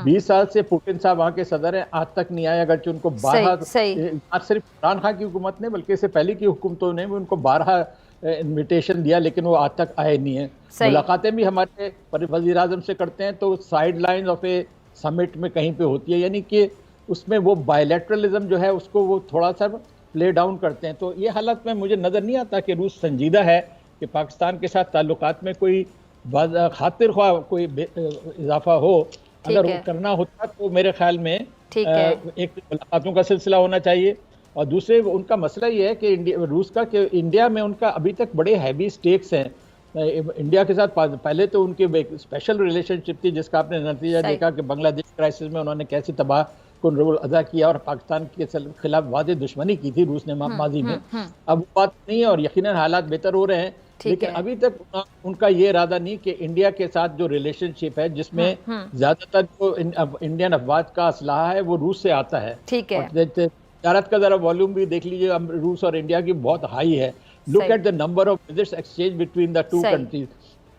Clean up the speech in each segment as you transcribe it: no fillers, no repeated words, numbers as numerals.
20 साल से पुतिन साहब वहाँ के सदर हैं, आज तक नहीं आए। अगरचे उनको 12 आज सिर्फ इमरान खान की हुकूमत ने बल्कि इससे पहले की हुकूमतों ने भी उनको 12 इन्विटेशन दिया, लेकिन वो आज तक आए नहीं है। मुलाकातें भी हमारे वज़ीर आज़म से करते हैं तो side line of A summit में कहीं पे होती है, यानी कि उसमें वो बायलैटरलिज्म जो है उसको वो थोड़ा सा प्ले डाउन करते हैं। तो ये हालत में मुझे नज़र नहीं आता कि रूस संजीदा है कि पाकिस्तान के साथ ताल्लुकात में कोई खातिर ख्वाह कोई इजाफा हो। अगर वो करना होता तो मेरे ख्याल में एक मुलाकातों का सिलसिला होना चाहिए। और दूसरे उनका मसला ये है कि रूस का कि इंडिया में उनका अभी तक बड़े हैवी स्टेक्स हैं इंडिया के साथ। पहले तो उनकी एक स्पेशल रिलेशनशिप थी जिसका आपने नतीजा देखा कि बांग्लादेश क्राइसिस में उन्होंने कैसे तबाह कुन रोल अदा किया और पाकिस्तान के खिलाफ वादे दुश्मनी की थी रूस ने माजी में। अब वो बात नहीं है और यकीनन हालात बेहतर हो रहे हैं, लेकिन अभी तक उनका ये इरादा नहीं कि इंडिया के साथ जो रिलेशनशिप है जिसमें ज्यादातर जो इंडियन अफवाज का असलाह है वो रूस से आता है। तजारत का जरा वॉल्यूम भी देख लीजिए, रूस और इंडिया की बहुत हाई है। Look at the number of visits exchange between the two countries.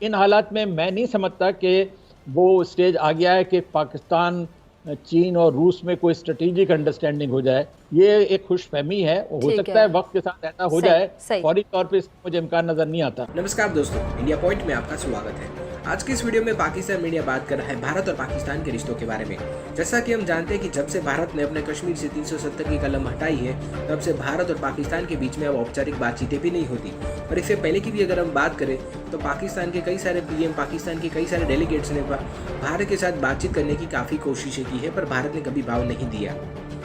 इन हालात में मैं नहीं समझता कि वो स्टेज आ गया है कि पाकिस्तान, चीन और रूस में कोई स्ट्रेटेजिक अंडरस्टैंडिंग हो जाए। ये एक खुशफहमी है, हो सकता है वक्त के साथ ऐसा हो जाए, फौरी तौर पे मुझे इम्कान नजर नहीं आता। नमस्कार दोस्तों, इंडिया पॉइंट में आपका स्वागत है। आज की इस वीडियो में पाकिस्तान मीडिया बात कर रहा है भारत और पाकिस्तान के रिश्तों के बारे में। जैसा कि हम जानते हैं कि जब से भारत ने अपने कश्मीर से 370 की कलम हटाई है तब से भारत और पाकिस्तान के बीच में अब औपचारिक बातचीतें भी नहीं होती। और इससे पहले की भी अगर हम बात करें तो पाकिस्तान के कई सारे पीएम, पाकिस्तान के कई सारे डेलीगेट्स ने भारत के साथ बातचीत करने की काफ़ी कोशिशें की है, पर भारत ने कभी भाव नहीं दिया।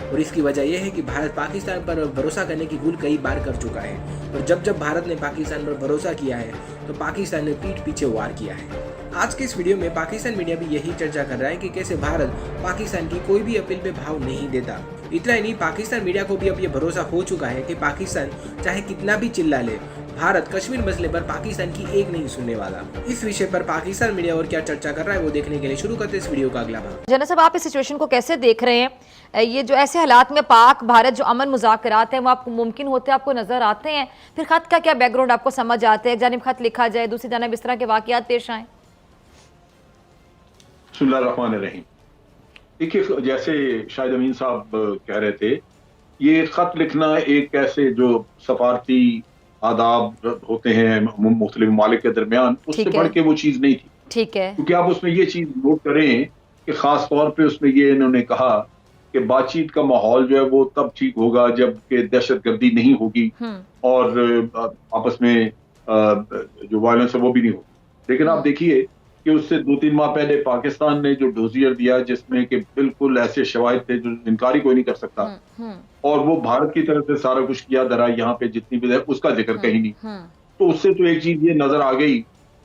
और इसकी वजह यह है कि भारत पाकिस्तान पर भरोसा करने की भूल कई बार कर चुका है। और जब भारत ने पाकिस्तान पर भरोसा किया है तो पाकिस्तान ने पीठ पीछे वार किया है। आज के इस वीडियो में पाकिस्तान मीडिया भी यही चर्चा कर रहा है कि कैसे भारत पाकिस्तान की कोई भी अपील पे भाव नहीं देता। इतना ही नहीं, पाकिस्तान मीडिया को भी अब ये भरोसा हो चुका है कि पाकिस्तान चाहे कितना भी चिल्ला ले, भारत कश्मीर मसले पर पाकिस्तान की एक नहीं सुनने वाला। इस विषय पर पाकिस्तान मीडिया और क्या चर्चा कर रहा है वो देखने के लिए शुरू करते हैं इस वीडियो का अगला भाग। जना साहब, आप इस सिचुएशन को कैसे देख रहे हैं? ये जो ऐसे हालात में पाक भारत जो अमन मुज़ाकरात हैं वो आपको मुमकिन होते आपको नजर आते हैं? फिर खत का क्या बैकग्राउंड आपको समझ आते हैं? एक जानिब खत लिखा जाए, दूसरी जानिब इस तरह के वाकयात पेश आए। बिस्मिल्लाहिर्रहमानिर्रहीम। देखिए, जैसे शाहिद अमीन साहब कह रहे थे, ये खत लिखना एक ऐसे जो सफारती आदाब होते हैं मुख्तलिफ ममालिक के दरमियान, उससे बढ़ के वो चीज नहीं थी। ठीक है, क्योंकि आप उसमें ये चीज नोट करें कि खास तौर पे उसमें ये इन्होंने कहा कि बातचीत का माहौल जो है वो तब ठीक होगा जब कि दहशतगर्दी नहीं होगी और आपस में जो वायलेंस है वो भी नहीं होगी। लेकिन आप देखिए कि उससे 2-3 माह पहले पाकिस्तान ने जो डोजियर दिया जिसमें कि बिल्कुल ऐसे शवाहिद थे जो इनकारी कोई नहीं कर सकता, और वो भारत की तरफ से सारा कुछ किया धरा, यहाँ पे जितनी भी है उसका जिक्र कहीं नहीं। तो उससे तो एक चीज ये नजर आ गई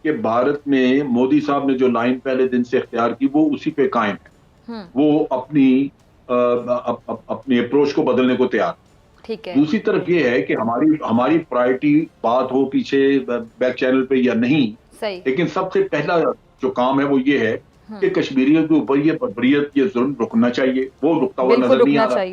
कि भारत में मोदी साहब ने जो लाइन पहले दिन से इख्तियार की वो उसी पे कायम है। वो अपनी अप्रोच को बदलने को तैयार। ठीक है। दूसरी तरफ ये है कि हमारी प्रायोरिटी बात हो पीछे बैक चैनल पे या नहीं, लेकिन सबसे पहला जो काम है वो ये है कि कश्मीरियों के ऊपर ये बर्बरियत, ये जुल्म रुकना चाहिए। वो रुकता हुआ नजर नहीं आ रहा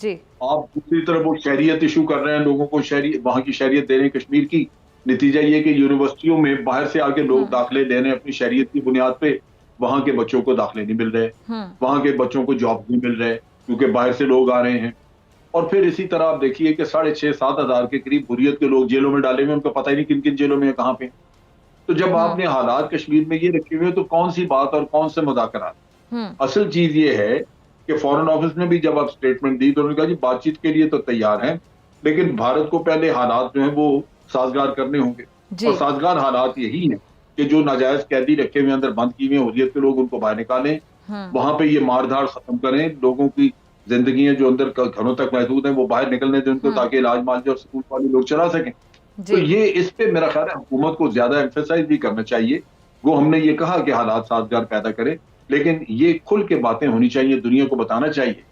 जी। आप दूसरी तरफ वो शहरियत इशू कर रहे हैं, लोगों को वहां की शहरियत दे रहे हैं कश्मीर की। नतीजा ये कि यूनिवर्सिटियों में बाहर से आके लोग दाखिले ले रहे हैं अपनी शहरियत की बुनियाद पे, वहां के बच्चों को दाखिले नहीं मिल रहे, वहां के बच्चों को जॉब नहीं मिल रहे क्योंकि बाहर से लोग आ रहे हैं। और फिर इसी तरह आप देखिए कि 6,500-7 हजार के करीब हुर्रियत के लोग जेलों में डाले हुए, उनको पता ही नहीं किन किन जेलों में है, कहाँ पे। तो जब आपने हालात कश्मीर में ये रखे हुए तो कौन सी बात और कौन से मुज़ाकरात? असल चीज ये है कि फॉरेन ऑफिस ने भी जब आप स्टेटमेंट दी तो उन्होंने कहा जी बातचीत के लिए तो तैयार हैं, लेकिन भारत को पहले हालात जो है वो साजगार करने होंगे। और साजगार हालात यही है कि जो नाजायज कैदी रखे हुए अंदर बंद किए हुए हुर्रियत के लोग उनको बाहर निकालें, वहां पे ये मारधाड़ खत्म करें, लोगों की जिंदगी जो अंदर घरों तक महदूद है वो बाहर निकलने दें उनको, ताकि इलाज मालजे और स्कूल वाले लोग चला सकें। तो ये इस पे मेरा ख्याल है हुकूमत को ज्यादा एम्फेसाइज भी करना चाहिए। वो हमने ये कहा कि हालात साजगार पैदा करें, लेकिन ये खुल के बातें होनी चाहिए, दुनिया को बताना चाहिए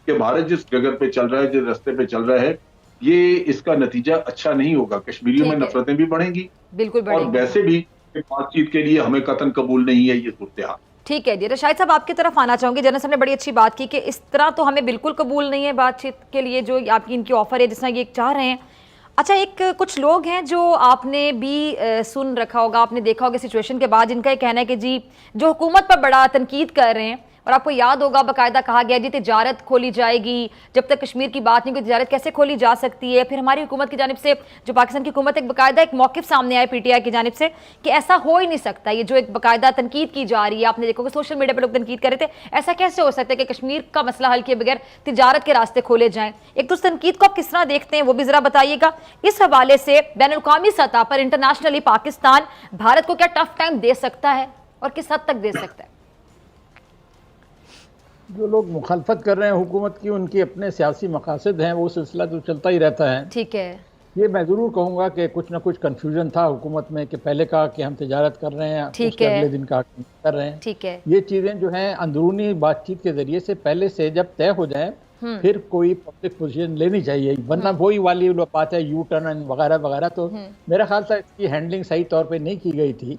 कि भारत जिस जगह पे चल रहा है, जिस रास्ते पे चल रहा है, ये इसका नतीजा अच्छा नहीं होगा। कश्मीरियों में नफरतें भी बढ़ेंगी, बिल्कुल, और वैसे भी बातचीत के लिए हमें कतन कबूल नहीं है ये सूरत-ए-हाल। ठीक है जी। शाहिद साहब, आपकी तरफ आना चाहूंगी। जनरल साहब ने बड़ी अच्छी बात की कि इस तरह तो हमें बिल्कुल कबूल नहीं है बातचीत के लिए जो आपकी इनकी ऑफर है, जिस तरह ये चाह रहे हैं। अच्छा, एक कुछ लोग हैं जो आपने भी सुन रखा होगा, आपने देखा होगा सिचुएशन के बाद, जिनका ये कहना है कि जी जो हुकूमत पर बड़ा तनकीद कर रहे हैं और आपको याद होगा बाकायदा कहा गया जी तिजारत खोली जाएगी, जब तक कश्मीर की बात नहीं कोई तिजारत कैसे खोली जा सकती है। फिर हमारी हुकूमत की जानिब से, जो पाकिस्तान की हुकूमत, एक बाकायदा एक मौक़िफ़ सामने आया PTI की जानिब से कि ऐसा हो ही नहीं सकता। ये जो एक बाकायदा तनकीद की जा रही है, आपने देखो कि सोशल मीडिया पर लोग तनकीद कर रहे थे, ऐसा कैसे हो सकता है कि कश्मीर का मसला हल किए बगैर तिजारत के रास्ते खोले जाएं। एक तो तनकीद को आप किस तरह देखते हैं वो भी जरा बताइएगा। इस हवाले से बैनुल-अक़वामी सतह पर इंटरनेशनली पाकिस्तान भारत को क्या टफ टाइम दे सकता है और किस हद तक दे सकता है? जो लोग मुखालफत कर रहे हैं हुकूमत की, उनके अपने सियासी मकासद हैं, वो सिलसिला तो चलता ही रहता है। ठीक है, ये मैं ज़रूर कहूँगा कि कुछ ना कुछ कन्फ्यूजन था हुकूमत में कि पहले कहा कि हम तिजारत कर रहे हैं, उसके अगले दिन कहा कि कर रहे हैं। ठीक है, ये चीज़ें जो हैं अंदरूनी बातचीत के ज़रिए से पहले से जब तय हो जाएं, फिर कोई पब्लिक पोजीशन लेनी चाहिए, वरना वही वाली बात है यू टर्न वगैरह वगैरह। तो मेरा ख्याल था इसकी हैंडलिंग सही तौर पे नहीं की गई थी।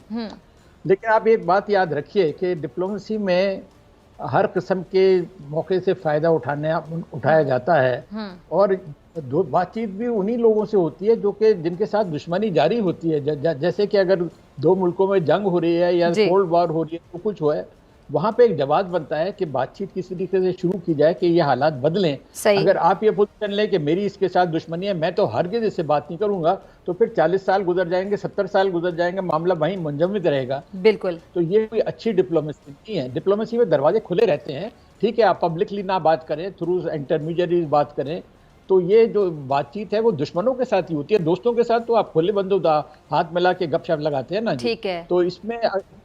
लेकिन आप एक बात याद रखिए कि डिप्लोमेसी में हर किस्म के मौके से फ़ायदा उठाया जाता है, और दो बातचीत भी उन्हीं लोगों से होती है जो कि जिनके साथ दुश्मनी जारी होती है। जैसे कि अगर दो मुल्कों में जंग हो रही है या कोल्ड वॉर हो रही है, तो कुछ हो है, वहाँ पे एक जवाब बनता है कि बातचीत किसी तरीके से शुरू की जाए कि ये हालात बदलें। अगर आप ये पोजीशन लें कि मेरी इसके साथ दुश्मनी है, मैं तो हरगिज़ इससे बात नहीं करूंगा, तो फिर 40 साल गुजर जाएंगे, 70 साल गुजर जाएंगे, मामला वहीं मुंजमद रहेगा। बिल्कुल। तो ये कोई अच्छी डिप्लोमेसी नहीं है। डिप्लोमेसी में दरवाजे खुले रहते हैं, ठीक है, आप पब्लिकली ना बात करें, थ्रू इंटरमीडियरीज बात करें। तो ये जो बातचीत है वो दुश्मनों के साथ ही होती है, दोस्तों के साथ तो आप खुले बंदो हाथ मिला के गपशप लगाते हैं ना जी। ठीक है। तो इसमें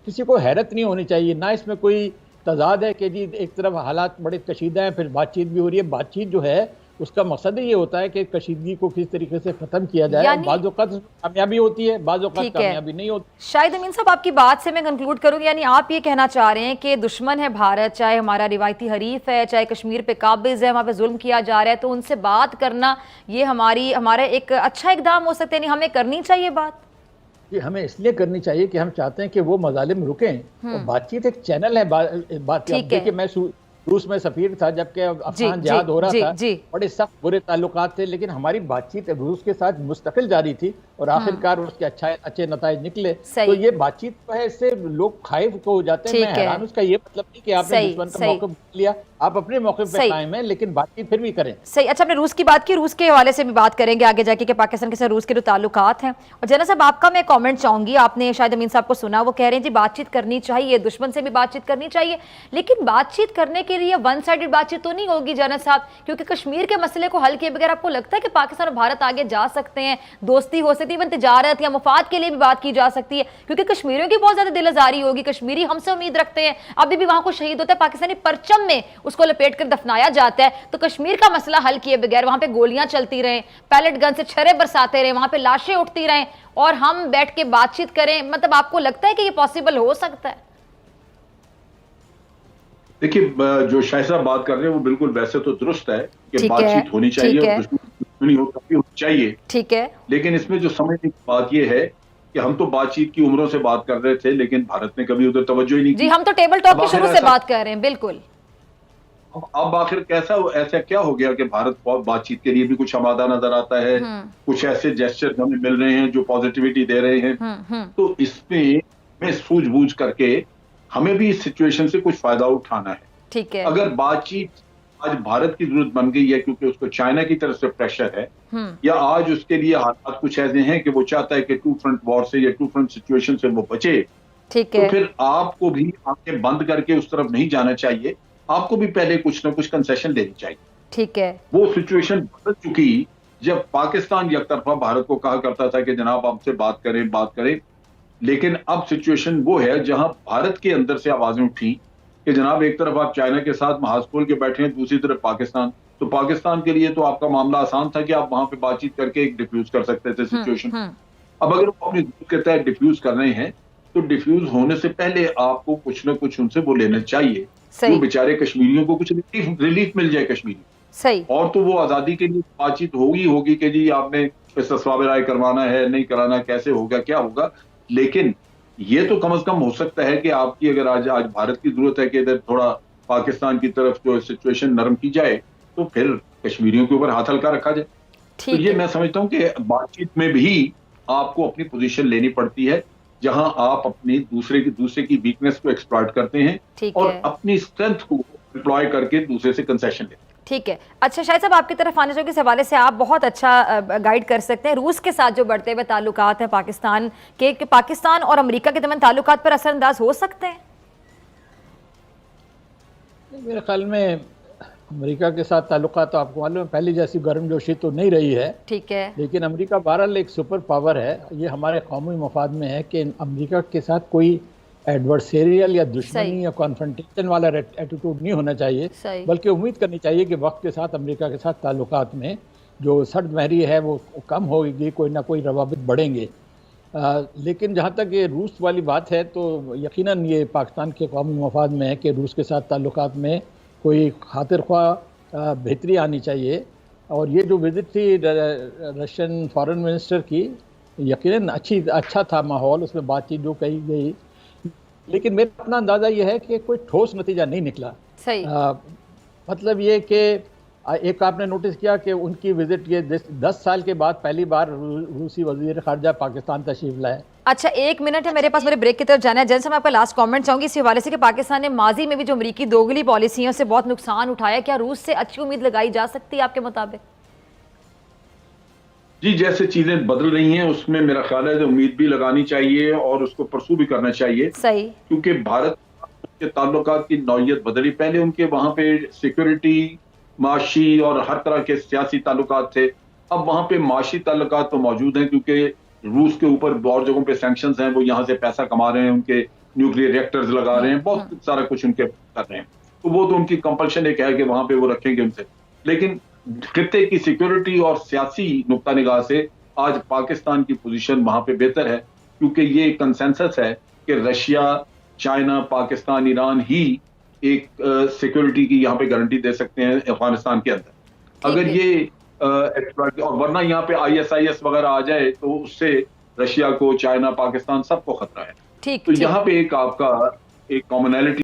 किसी को हैरत नहीं होनी चाहिए, ना इसमें कोई तजाद है कि जी एक तरफ हालात बड़े कशीदा हैं फिर बातचीत भी हो रही है। बातचीत जो है उसका मकसद ही ये होता है कि कशीदगी को किस तरीके से खत्म किया जाए। बाज़ औक़ात कामयाबी होती है, बाज़ औक़ात कामयाबी नहीं होती। शाहिद अमीन साहब, आपकी बात से मैं कंक्लूड करूंगी, यानी आप ये कहना चाह रहे हैं कि दुश्मन है भारत, चाहे हमारा रिवायती हरीफ है, चाहे कश्मीर पे काबिज है, वहाँ पे जुल्म किया जा रहा है, तो उनसे बात करना ये हमारा एक अच्छा इक़दाम हो सकता है, यानी हमें करनी चाहिए बात। ये हमें इसलिए करनी चाहिए कि हम चाहते हैं कि वो मजालिम रुकें, और बातचीत एक चैनल है। बात देखिए, मैं रूस में सफीर था जबकि अफगान जिहाद हो रहा था, बड़े सख्त बुरे ताल्लुकात थे, लेकिन हमारी बातचीत रूस के साथ मुस्तकिल जारी थी और आखिरकार उसके अच्छे नताइज निकले। तो ये बातचीत तो है, इससे लोग खाइफ तो हो जाते हैं। मैं हैरान, उसका ये मतलब नहीं कि आपने दुश्मन का मौक़िफ़ लिया, आप अपने मौक़िफ़ पे कायम हैं, लेकिन बातचीत फिर भी करें। सही। अच्छा, आपने रूस की बात की, रूस के हवाले से भी बात करेंगे आगे जाके कि पाकिस्तान के साथ रूस के जो ताल्लुकात हैं। और जना साहब, आपका मैं कमेंट चाहूंगी, आपने शायद अमीन साहब को सुना, वो कह रहे हैं जी बातचीत करनी चाहिए, दुश्मन से भी बातचीत करनी चाहिए, लेकिन बातचीत करने के लिए वन साइडेड बातचीत तो नहीं होगी जना साहब, क्योंकि कश्मीर के मसले को हल किए बगैर आपको लगता है कि पाकिस्तान और भारत आगे जा सकते हैं? दोस्ती हो सकती है, इवन तिजारत या मुफाद के लिए भी बात की जा सकती है, क्योंकि कश्मीरियों की बहुत ज्यादा दिल आजारी होगी, कश्मीरी हमसे उम्मीद रखते हैं, अभी भी वहां को शहीद होता है, पाकिस्तानी परचम में उसको लपेट कर दफनाया जाता है। तो कश्मीर का मसला हल किए बगैर वहां पे गोलियां चलती रहें, पैलेट गन से छर्रे बरसाते रहे, वहां पे लाशें उठती रहें, और हम बैठ के बातचीत करें, मतलब आपको लगता है कि ये पॉसिबल हो सकता है? देखिए, जो शाह साहब बात कर रहे हैं वो बिल्कुल वैसे तो दुरुस्त है कि बातचीत होनी चाहिए और दुश्मनी होनी चाहिए। ठीक है। लेकिन इसमें जो समझने की बात ये है कि हम तो बातचीत की उम्रों से बात कर रहे थे, लेकिन भारत ने कभी उधर तवज्जो ही नहीं की। जी, हम तो टेबल टॉक की शुरू से बात कर रहे हैं। बिल्कुल। अब आखिर ऐसा क्या हो गया कि भारत बातचीत के लिए भी कुछ आमादा नजर आता है, कुछ ऐसे जेस्चर हमें मिल रहे हैं जो पॉजिटिविटी दे रहे हैं। तो इसमें सूझबूझ करके हमें भी इस सिचुएशन से कुछ फायदा उठाना है। ठीक है। अगर बातचीत आज भारत की जरूरत बन गई है क्योंकि उसको चाइना की तरफ से प्रेशर है, या आज उसके लिए हालात कुछ ऐसे हैं कि वो चाहता है कि टू फ्रंट वॉर से या टू फ्रंट सिचुएशन से वो बचे, ठीक है, तो फिर आपको भी आंखें बंद करके उस तरफ नहीं जाना चाहिए, आपको भी पहले कुछ ना कुछ कंसेशन देनी चाहिए। ठीक है। वो सिचुएशन बदल चुकी जब पाकिस्तान एक तरफा भारत को कहा करता था कि जनाब हमसे बात करें, लेकिन अब सिचुएशन वो है जहां भारत के अंदर से आवाजें उठी कि जनाब एक तरफ आप चाइना के साथ महाज खोल के बैठे हैं, दूसरी तरफ पाकिस्तान, तो पाकिस्तान के लिए तो आपका मामला आसान था कि आप वहां पे बातचीत करके एक डिफ्यूज कर सकते थे सिचुएशन। अब अगर वो अपनी जरूरत के तहत डिफ्यूज कर रहे हैं तो डिफ्यूज होने से पहले आपको कुछ ना कुछ उनसे वो लेना चाहिए, तो बेचारे कश्मीरियों को कुछ रिलीफ मिल जाए कश्मीरी। सही। और तो वो आजादी के लिए बातचीत होगी कि जी आपने इस्तिस्वाब राय करवाना है, नहीं कराना, कैसे होगा, क्या होगा, लेकिन ये तो कम से कम हो सकता है कि आपकी अगर आज भारत की जरूरत है कि इधर थोड़ा पाकिस्तान की तरफ जो सिचुएशन नरम की जाए, तो फिर कश्मीरियों के ऊपर हाथ हल्का रखा जाए। तो ये मैं समझता हूँ कि बातचीत में भी आपको अपनी पोजीशन लेनी पड़ती है, जहां आप अपनी दूसरे की वीकनेस को एक्सप्लॉइट करते हैं और अपनी स्ट्रेंथ को एम्प्लॉय करके दूसरे से कंसेशन लेते हैं। ठीक है। अच्छा शाहिद साहब, आपकी तरफ आने के हवाले से आप बहुत अच्छा गाइड कर सकते हैं। रूस के साथ जो बढ़ते हुए ताल्लुकात हैं पाकिस्तान के, पाकिस्तान और अमेरिका के दरमियान ताल्लुकात पर असरअंदाज हो सकते हैं? मेरे ख्याल में अमेरिका के साथ ताल्लुकात तो आपको मालूम है पहले जैसी गर्मजोशी तो नहीं रही है। ठीक है। लेकिन अमेरिका बहरहाल एक सुपर पावर है। ये हमारे कौमी मफाद में है कि अमेरिका के साथ कोई एडवर्सेरियल या दुश्मनी या कॉन्फ्रंटेशन वाला एटीट्यूड नहीं होना चाहिए, बल्कि उम्मीद करनी चाहिए कि वक्त के साथ अमेरिका के साथ ताल्लुकात में जो सर्द महरी है वो कम होगी, कोई ना कोई रवाबित बढ़ेंगे। लेकिन जहाँ तक ये रूस वाली बात है तो यकीनन ये पाकिस्तान के कौमी मफाद में है कि रूस के साथ ताल्लुकात में कोई खातिर ख्वाह बेहतरी आनी चाहिए। और ये जो विजिट थी रशियन फॉरेन मिनिस्टर की, यकीनन अच्छा था माहौल, उसमें बातचीत जो कही गई, लेकिन मेरा अपना अंदाज़ा ये है कि कोई ठोस नतीजा नहीं निकला। सही। मतलब ये कि एक आपने नोटिस किया कि उनकी विजिट ये 10 साल के बाद पहली बार रूसी वजीर खारजा पाकिस्तान तशरीफ लाए। अच्छा 1 मिनट है मेरे पास, मेरे ब्रेक की तरफ जाना है। जैसे मैं आपका लास्ट कमेंट चाहूंगी इस हवाले से कि पाकिस्तान ने माजी में भी जो अमरीकी दोगली पॉलिसियों से बहुत नुकसान उठाया, क्या रूस से अच्छी उम्मीद लगाई जा सकती है आपके मुताबिक? जी, जैसे चीजें बदल रही हैं उसमें मेरा ख्याल है उम्मीद भी लगानी चाहिए और उसको परसू भी करना चाहिए। सही। क्योंकि भारत के ताल्लुकात की नौयत बदली। पहले उनके वहां पे सिक्योरिटी, माशी और हर तरह के सियासी ताल्लुकात थे। अब वहां पे माशी ताल्लुकात तो मौजूद हैं क्योंकि रूस के ऊपर और जगहों पे सैंक्शंस हैं, वो यहाँ से पैसा कमा रहे हैं, उनके न्यूक्लियर रिएक्टर्स लगा रहे हैं, बहुत सारा कुछ उनके कर रहे हैं। तो वो तो उनकी कंपल्शन एक है कि वहां पे वो रखेंगे उनसे। लेकिन खित्ते की सिक्योरिटी और सियासी नुक्ता निगाह से आज पाकिस्तान की पोजीशन वहां पे बेहतर है क्योंकि ये कंसेंसस है कि रशिया, चाइना, पाकिस्तान, ईरान ही एक सिक्योरिटी की यहाँ पे गारंटी दे सकते हैं अफगानिस्तान के अंदर। अगर ये और वरना यहाँ पे ISIS वगैरह आ जाए तो उससे रशिया को, चाइना, पाकिस्तान सबको खतरा है। ठीक, तो यहाँ पे एक आपका एक कॉमनैलिटी